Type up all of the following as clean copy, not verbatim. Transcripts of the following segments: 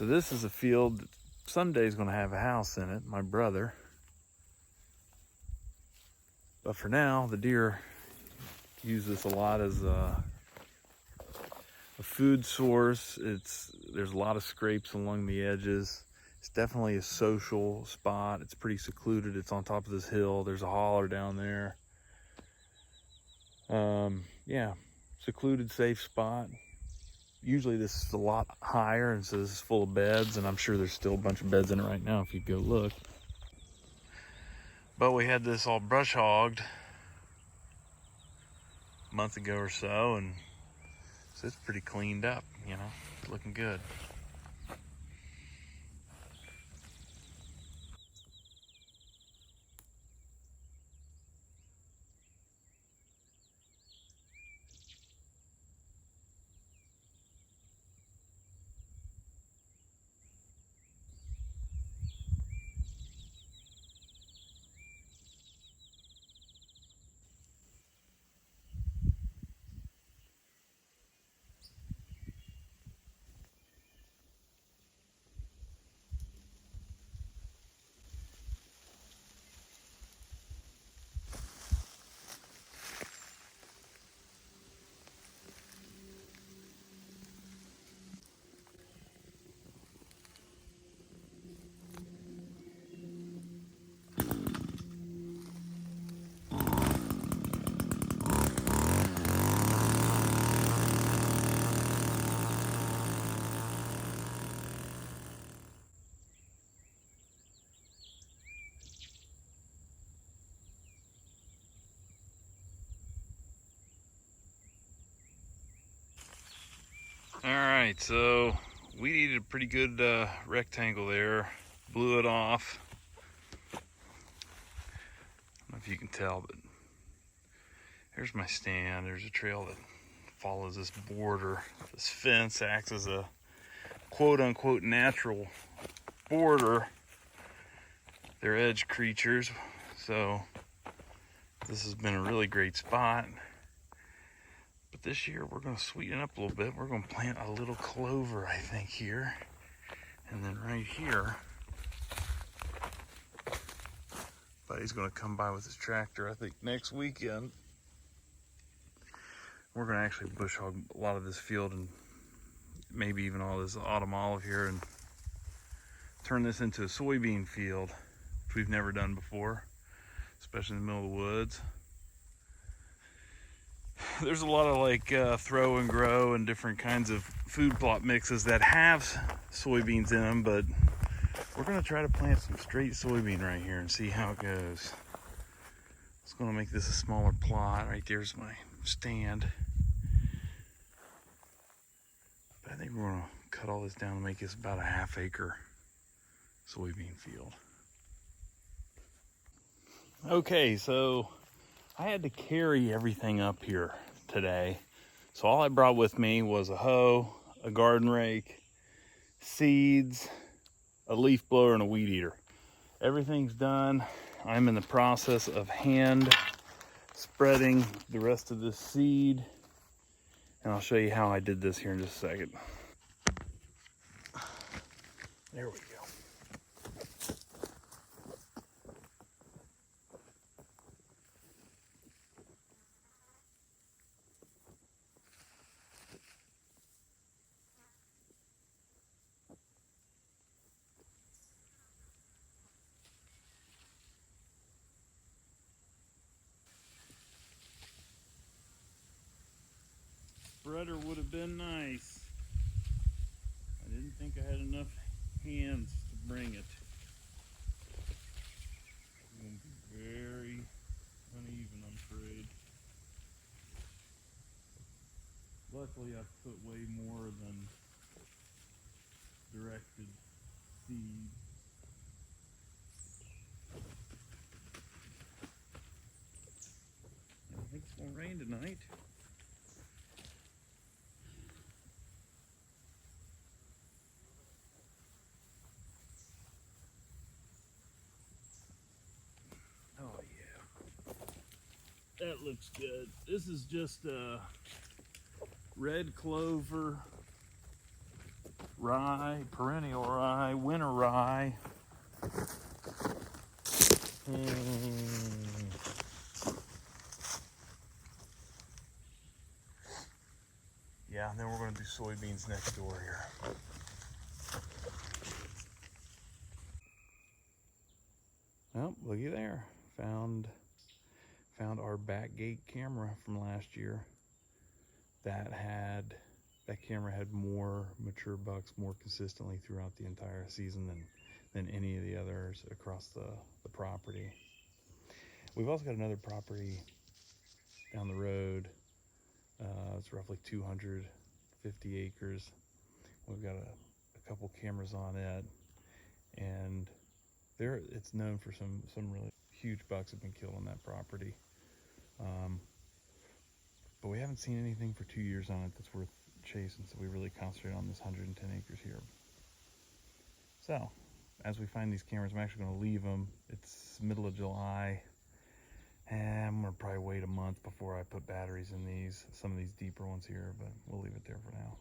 So this is a field that someday is going to have a house in it, my brother. But for now, the deer use this a lot as a food source. There's a lot of scrapes along the edges. It's definitely a social spot. It's pretty secluded. It's on top of this hill. There's a holler down there. Yeah, secluded, safe spot. Usually this is a lot higher, and so this is full of beds, and I'm sure there's still a bunch of beds in it right now if you go look. But we had this all brush hogged a month ago or so, and so it's pretty cleaned up, you know, it's looking good. All right, so we needed a pretty good rectangle there. Blew it off. I don't know if you can tell, but here's my stand. There's a trail that follows this border. This fence acts as a quote-unquote natural border. They're edge creatures, so this has been a really great spot. But this year we're going to sweeten up a little bit. We're going to plant a little clover, I think, here. And then right here, buddy's going to come by with his tractor, I think, next weekend. We're going to actually bush hog a lot of this field and maybe even all this autumn olive here and turn this into a soybean field, which we've never done before, especially in the middle of the woods. There's a lot of like throw and grow and different kinds of food plot mixes that have soybeans in them, but we're going to try to plant some straight soybean right here and see how it goes. It's going to make this a smaller plot. Right there's my stand. But I think we're going to cut all this down and make this about a half-acre soybean field. Okay, so I had to carry everything up here today. So all I brought with me was a hoe, a garden rake, seeds, a leaf blower, and a weed eater. Everything's done. I'm in the process of hand spreading the rest of this seed, and I'll show you how I did this here in just a second. There we go. Spreader would have been nice. I didn't think I had enough hands to bring it. It's going to be very uneven, I'm afraid. Luckily, I've put way more than directed seed. I think it's going to rain tonight. Oh yeah, that looks good. This is just red clover rye, perennial rye, winter rye. Yeah, and then we're going to do soybeans next door here. Oh, looky there. Found our back gate camera from last year. That camera had more mature bucks more consistently throughout the entire season than any of the others across the property. We've also got another property down the road. It's roughly 250 acres. We've got a couple cameras on it, and it's known for some really huge bucks have been killed on that property. But we haven't seen anything for 2 years on it that's worth chasing, so we really concentrate on this 110 acres here. So as we find these cameras, I'm actually going to leave them. It's middle of July, and I'm going to probably wait a month before I put batteries in some of these deeper ones here, but we'll leave it there for now.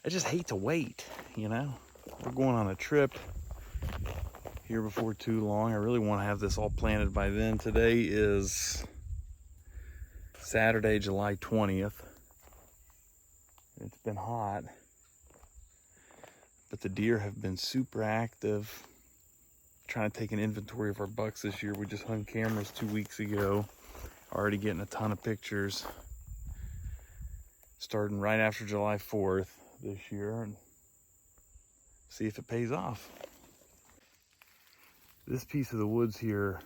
I just hate to wait, you know? We're going on a trip here before too long. I really want to have this all planted by then. Today is Saturday, July 20th. It's been hot, but the deer have been super active, trying to take an inventory of our bucks this year. We just hung cameras 2 weeks ago, already getting a ton of pictures, starting right after July 4th this year, and see if it pays off. This piece of the woods here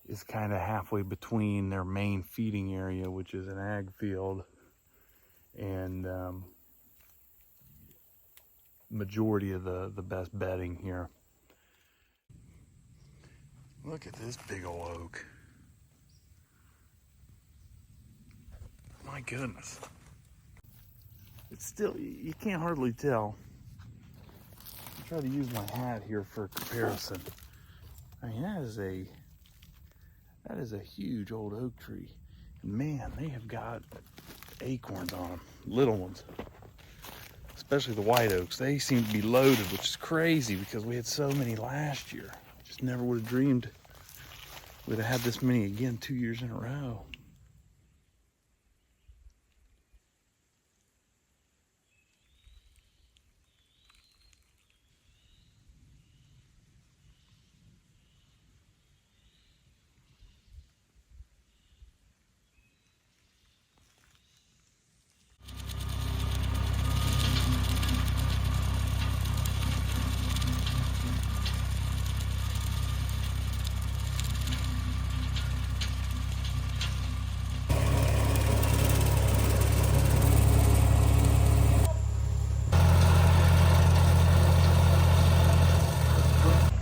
is kind of halfway between their main feeding area, which is an ag field, and majority of the best bedding here. Look at this big old oak. My goodness. It's still, you can't hardly tell. I'll try to use my hat here for comparison. I mean, that is a huge old oak tree. And man, they have got acorns on them, little ones. Especially the white oaks. They seem to be loaded, which is crazy because we had so many last year. Just never would have dreamed we'd have had this many again 2 years in a row.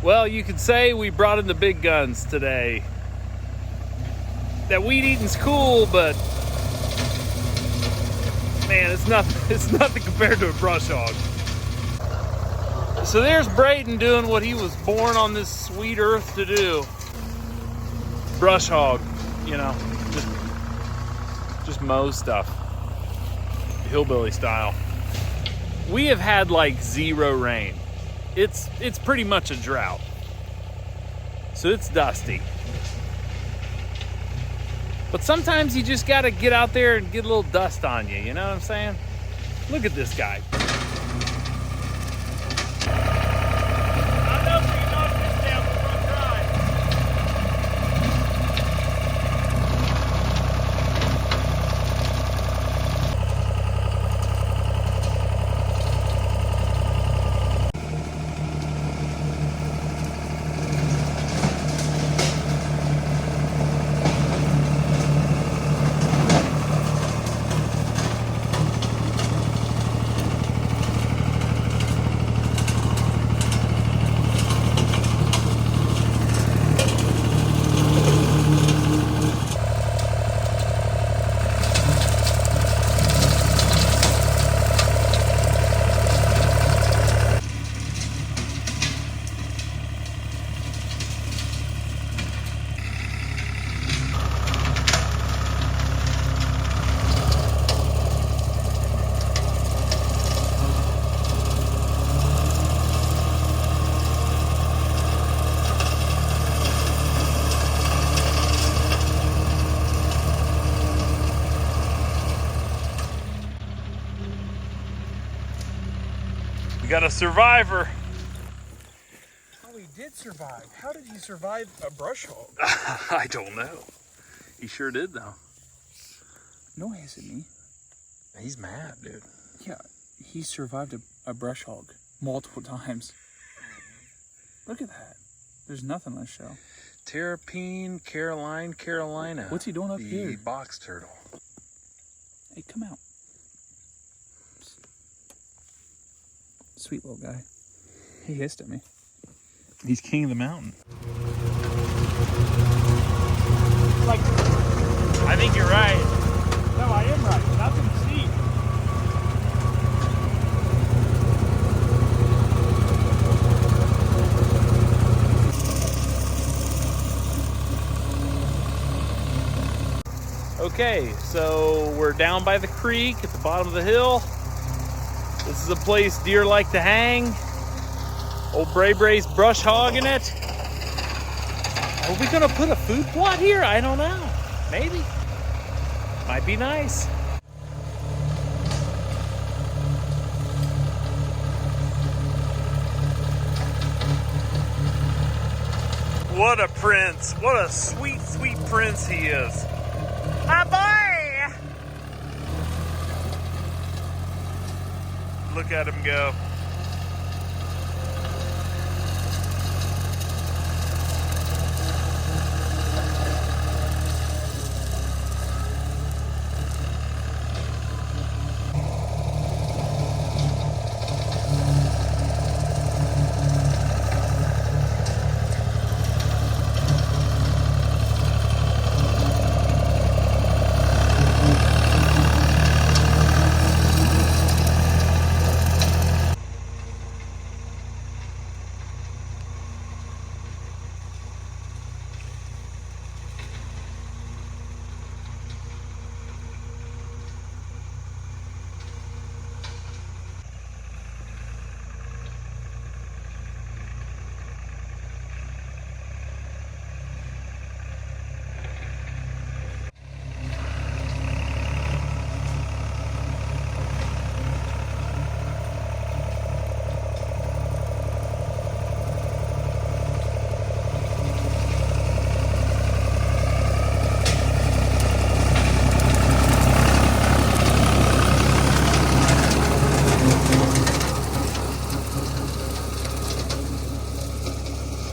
Well, you could say we brought in the big guns today. That weed eating's cool, but man, it's nothing compared to a brush hog. So there's Braden doing what he was born on this sweet earth to do. Brush hog, you know, just mow stuff. Hillbilly style. We have had like 0 rain. It's pretty much a drought. So it's dusty. But sometimes you just gotta get out there and get a little dust on you, you know what I'm saying? Look at this guy. got a survivor. Oh, he did survive. How did he survive a brush hog? I don't know. He sure did though. No, he isn't me. He's mad, dude. Yeah, he survived a brush hog multiple times. Look at that. There's nothing on the show. Terrapine, Carolina. What's he doing up here? The box turtle. Hey, come out. Sweet little guy. He hissed at me. He's king of the mountain. Like, I think you're right. no, I am right. Nothing to see. Okay, so we're down by the creek at the bottom of the hill. This is a place deer like to hang. Old Bray Bray's brush hogging it. Are we gonna put a food plot here? I don't know. Maybe. Might be nice. What a prince. What a sweet, sweet prince he is. My boy! Look at him go.